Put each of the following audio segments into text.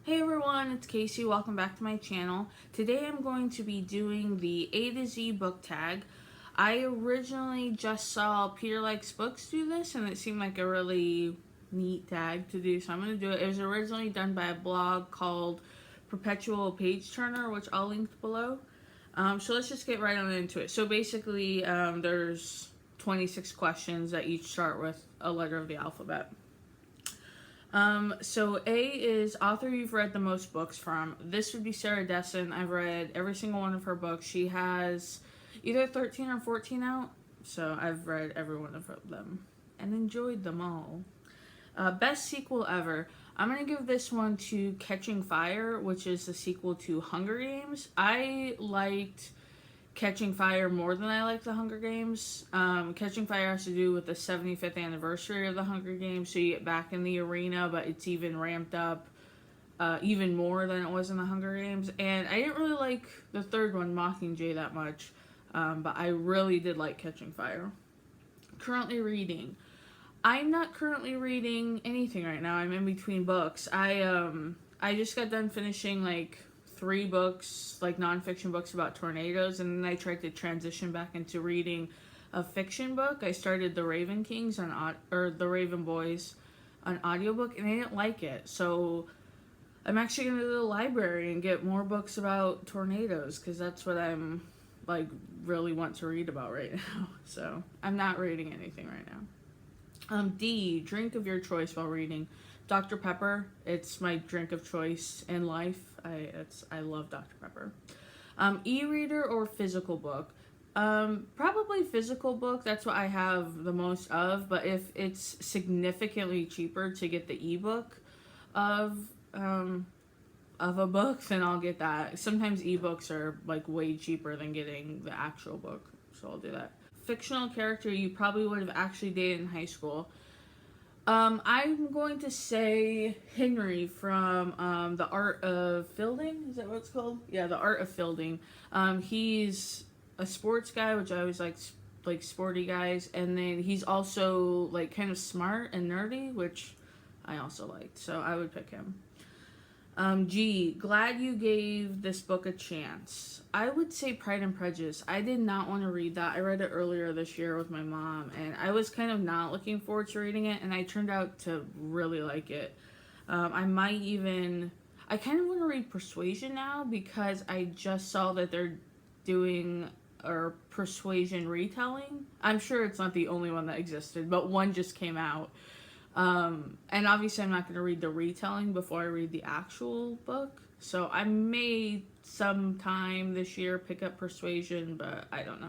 Hey everyone, it's Casey. Welcome back to my channel. Today I'm going to be doing the A to Z book tag. I originally just saw Peter Likes Books do this and it seemed like a really neat tag to do, so I'm going to do it. It was originally done by a blog called Perpetual Page Turner, which I'll link below. So let's just get right on into it. So basically there's 26 questions that each start with a letter of the alphabet. So A is author you've read the most books from. This would be Sarah Dessen. I've read every single one of her books. She has either 13 or 14 out, so I've read every one of them and enjoyed them all. Best sequel ever. I'm going to give this one to Catching Fire, which is the sequel to Hunger Games. I liked Catching Fire more than I like the Hunger Games. Catching Fire has to do with the 75th anniversary of the Hunger Games, so you get back in the arena, but it's even ramped up even more than it was in the Hunger Games. And I didn't really like the third one, Mockingjay, that much, but I really did like Catching Fire. Currently reading. I'm not currently reading anything right now. I'm in between books. I just got done finishing like 3 books, like nonfiction books about tornadoes, and then I tried to transition back into reading a fiction book. I started The Raven Kings or The Raven Boys on audiobook, and I didn't like it. So I'm actually going to go to the library and get more books about tornadoes, because that's what I'm like really want to read about right now. So I'm not reading anything right now. D, drink of your choice while reading. Dr. Pepper, it's my drink of choice in life. I love Dr. Pepper. E-reader or physical book? Probably physical book. That's what I have the most of. But if it's significantly cheaper to get the ebook of a book, then I'll get that. Sometimes ebooks are like way cheaper than getting the actual book, so I'll do that. Fictional character you probably would have actually dated in high school. I'm going to say Henry from The Art of Fielding. Is that what it's called? Yeah, The Art of Fielding. He's a sports guy, which I always like sporty guys, and then he's also like kind of smart and nerdy, which I also liked. So I would pick him. G, glad you gave this book a chance. I would say Pride and Prejudice. I did not want to read that. I read it earlier this year with my mom, and I was kind of not looking forward to reading it, and I turned out to really like it. I kind of want to read Persuasion now, because I just saw that they're doing a Persuasion retelling. I'm sure it's not the only one that existed, but one just came out. And obviously I'm not going to read the retelling before I read the actual book. So I may sometime this year pick up Persuasion, but I don't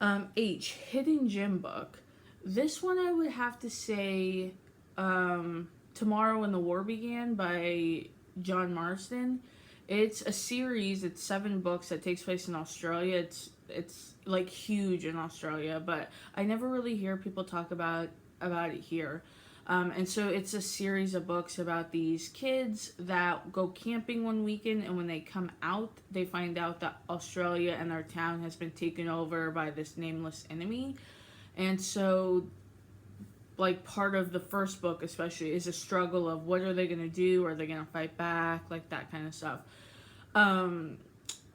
know. H, Hidden Gem book. This one I would have to say Tomorrow When the War Began by John Marsden. It's a series, it's 7 books that takes place in Australia. It's like huge in Australia, but I never really hear people talk about it here. And so it's a series of books about these kids that go camping one weekend, and when they come out, they find out that Australia and their town has been taken over by this nameless enemy. And so like part of the first book especially is a struggle of what are they going to do? Are they going to fight back? Like that kind of stuff.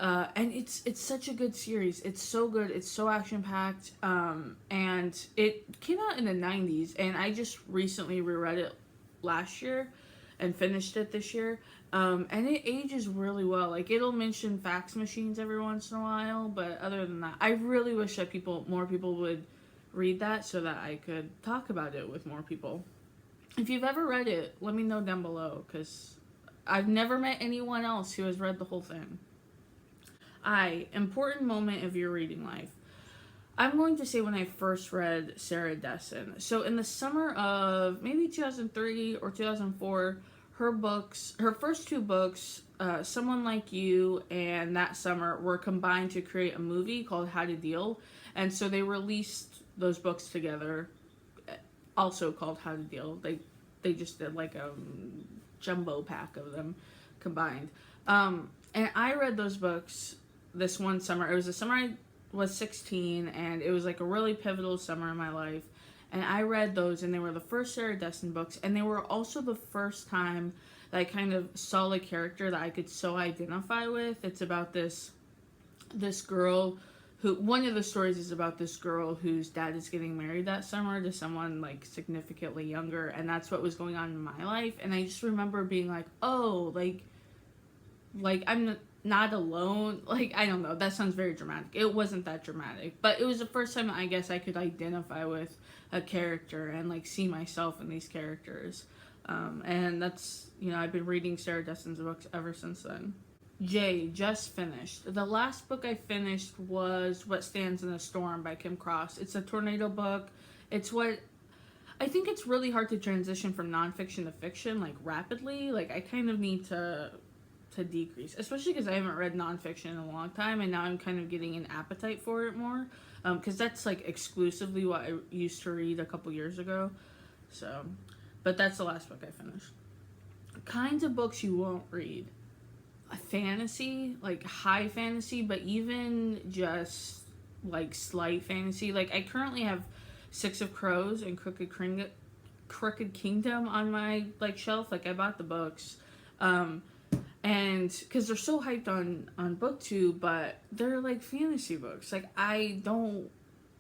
And it's such a good series. It's so good. It's so action-packed. And it came out in the 90s, and I just recently reread it last year and finished it this year. And it ages really well. Like, it'll mention fax machines every once in a while, but other than that, I really wish that more people would read that so that I could talk about it with more people. If you've ever read it, let me know down below, because I've never met anyone else who has read the whole thing. I, important moment of your reading life. I'm going to say when I first read Sarah Dessen. So in the summer of maybe 2003 or 2004, her first 2 books, Someone Like You and That Summer, were combined to create a movie called How to Deal. And so they released those books together, also called How to Deal. They just did like a jumbo pack of them combined. And I read those books this one summer. It was the summer I was 16, and it was like a really pivotal summer in my life. And I read those, and they were the first Sarah Dessen books, and they were also the first time that I kind of saw a character that I could so identify with. It's about this girl who, one of the stories is about this girl whose dad is getting married that summer to someone like significantly younger, and that's what was going on in my life. And I just remember being like, oh, like I'm not alone. Like, I don't know, that sounds very dramatic. It wasn't that dramatic, but it was the first time I guess I could identify with a character and like see myself in these characters. And that's, you know, I've been reading Sarah Dessen's books ever since then. J, just finished. The last book I finished was What Stands in a Storm by Kim Cross. It's a tornado book. It's what I think it's really hard to transition from nonfiction to fiction like rapidly. Like I kind of need to decrease, especially because I haven't read nonfiction in a long time, and now I'm kind of getting an appetite for it more, because that's like exclusively what I used to read a couple years ago. So, but that's the last book I finished. Kinds of books you won't read. A fantasy, like high fantasy, but even just like slight fantasy. Like I currently have Six of Crows and Crooked Kingdom on my like shelf. Like I bought the books, and because they're so hyped on BookTube, but they're like fantasy books. Like I don't.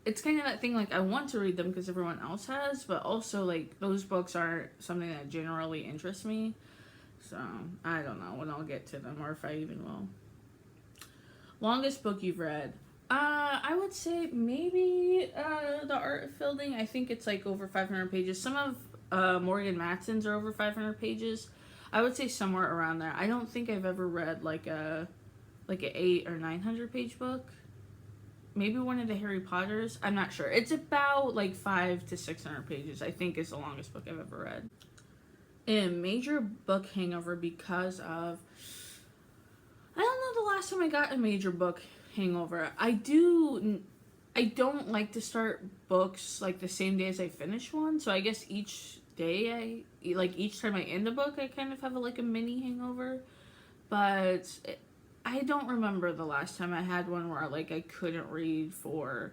It's kind of that thing. Like I want to read them because everyone else has, but also like those books aren't something that generally interests me. So, I don't know when I'll get to them, or if I even will. Longest book you've read? I would say maybe The Art of Fielding. I think it's like over 500 pages. Some of Morgan Matson's are over 500 pages. I would say somewhere around there. I don't think I've ever read like an 800 or 900 page book. Maybe one of the Harry Potters. I'm not sure. It's about like 500 to 600 pages. I think is the longest book I've ever read. In major book hangover because of, I don't know the last time I got a major book hangover. I don't like to start books like the same day as I finish one, so I guess each day each time I end a book I kind of have like a mini hangover, but I don't remember the last time I had one where like I couldn't read for,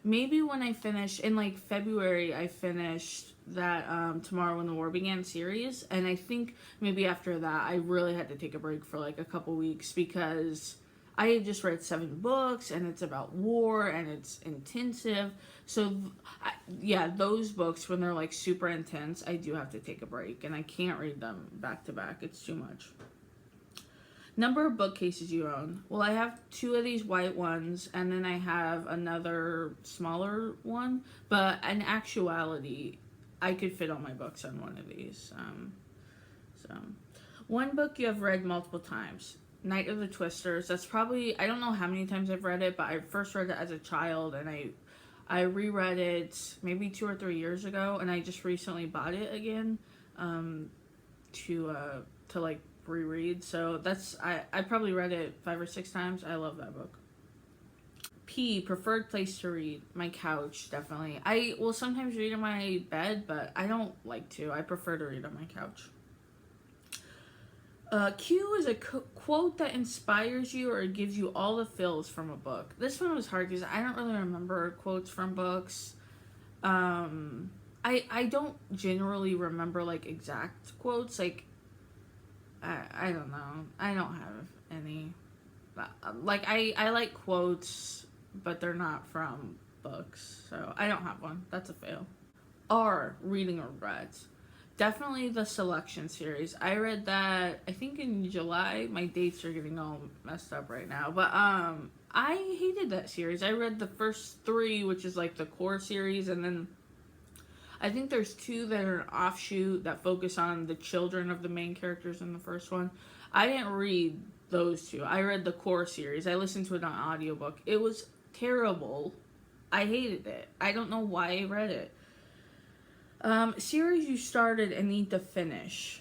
maybe when I finished in like February. I finished that Tomorrow When the War Began series, and I think maybe after that I really had to take a break for like a couple weeks because I had just read 7 books and it's about war and it's intensive. So yeah, those books when they're like super intense, I do have to take a break and I can't read them back to back. It's too much. Number of bookcases you own. Well, I have 2 of these white ones, and then I have another smaller one. But in actuality, I could fit all my books on one of these. So, one book you have read multiple times. Night of the Twisters. That's probably, I don't know how many times I've read it, but I first read it as a child, and I reread it maybe 2 or 3 years ago, and I just recently bought it again to like reread. So that's, I probably read it 5 or 6 times. I love that book. P, preferred place to read. My couch, definitely. I will sometimes read in my bed, but I don't like to. I prefer to read on my couch. Q is a quote that inspires you or gives you all the feels from a book. This one was hard because I don't really remember quotes from books. I don't generally remember like exact quotes. Like I don't know. I don't have any. Like I like quotes, but they're not from books, so I don't have one. That's a fail. R, reading regrets. Definitely the Selection series. I read that I think in July. My dates are getting all messed up right now, but I hated that series. I read the first 3, which is like the core series, and then I think there's 2 that are an offshoot that focus on the children of the main characters in the first one. I didn't read those 2. I read the core series. I listened to it on audiobook. It was terrible. I hated it. I don't know why I read it. Series you started and need to finish.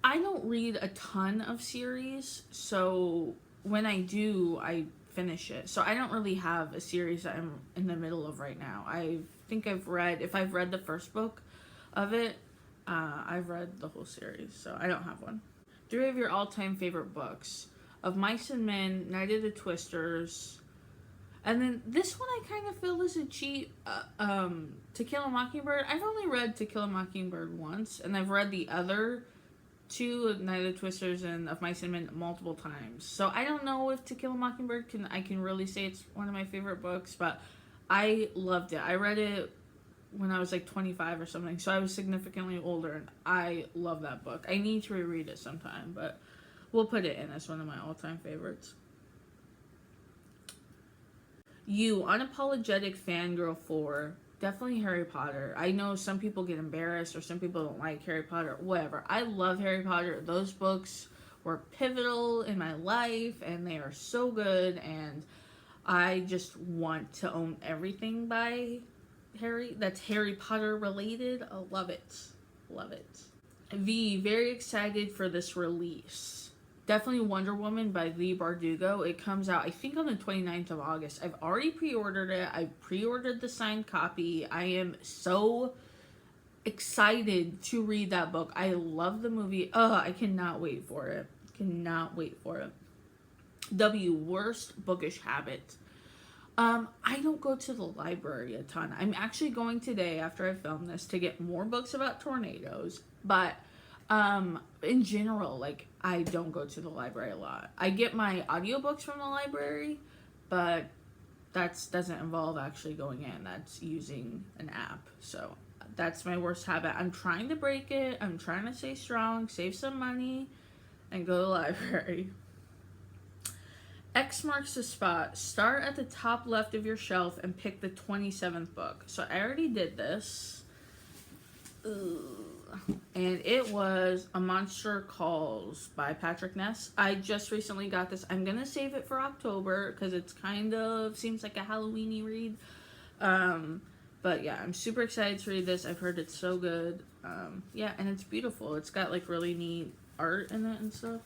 I don't read a ton of series, so when I do, I finish it. So I don't really have a series that I'm in the middle of right now. I think if I've read the first book of it, I've read the whole series, so I don't have one. 3 of your all-time favorite books. Of Mice and Men, Night of the Twisters, And then this one I kind of feel is a cheat. To Kill a Mockingbird. I've only read To Kill a Mockingbird once, and I've read the other two, Night of the Twisters and Of Mice and Men, multiple times. So I don't know if To Kill a Mockingbird I can really say it's one of my favorite books, but I loved it. I read it when I was like 25 or something, so I was significantly older, and I love that book. I need to reread it sometime, but we'll put it in as one of my all-time favorites. You, Unapologetic Fangirl 4. Definitely Harry Potter. I know some people get embarrassed or some people don't like Harry Potter. Whatever. I love Harry Potter. Those books were pivotal in my life and they are so good, and I just want to own everything by Harry that's Harry Potter related. I love it. Love it. V, very excited for this release. Definitely Wonder Woman by Lee Bardugo. It comes out, I think, on the 29th of August. I've already pre-ordered it. I pre-ordered the signed copy. I am so excited to read that book. I love the movie. I cannot wait for it. Cannot wait for it. W, worst bookish habit. I don't go to the library a ton. I'm actually going today after I film this to get more books about tornadoes, but in general, like, I don't go to the library a lot. I get my audiobooks from the library, but that doesn't involve actually going in. That's using an app. So that's my worst habit. I'm trying to break it. I'm trying to stay strong, save some money, and go to the library. X marks the spot. Start at the top left of your shelf and pick the 27th book. So I already did this. And it was A Monster Calls by Patrick Ness. I just recently got this. I'm gonna save it for October because it's kind of seems like a Halloween-y read. But yeah, I'm super excited to read this. I've heard it's so good. Yeah, and it's beautiful. It's got like really neat art in it and stuff.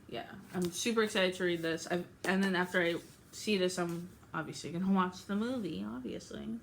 Yeah, I'm super excited to read this. And then after I see this, I'm obviously gonna watch the movie, obviously.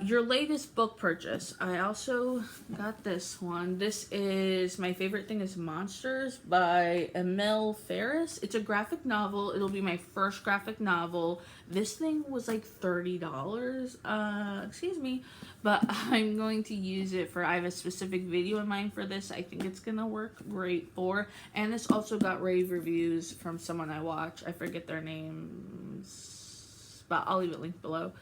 Your latest book purchase. I also got this one. This is My Favorite Thing is Monsters by Emil Ferris. It's a graphic novel. It'll be my first graphic novel. This thing was like $30. Excuse me. But I'm going to use it for, I have a specific video in mind for this. I think it's going to work great for. And this also got rave reviews from someone I watch. I forget their names, but I'll leave it linked below.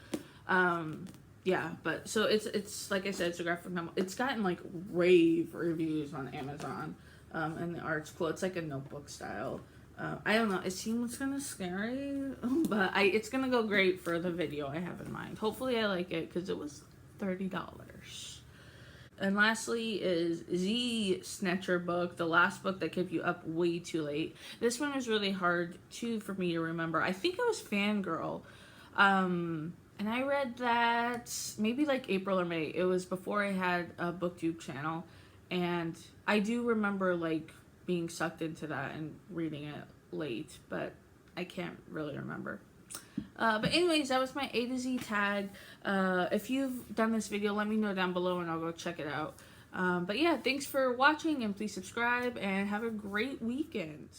Yeah, but so it's like I said, it's a graphic novel. It's gotten like rave reviews on Amazon, and the art's cool. It's like a notebook style. I don't know. It seems kind of scary, but it's gonna go great for the video I have in mind. Hopefully, I like it because it was $30. And lastly is Z Snatcher book, the last book that kept you up way too late. This one was really hard for me to remember. I think it was Fangirl. And I read that maybe like April or May. It was before I had a booktube channel. And I do remember like being sucked into that and reading it late. But I can't really remember. But anyways, that was my A to Z tag. If you've done this video, let me know down below and I'll go check it out. But yeah, thanks for watching and please subscribe and have a great weekend.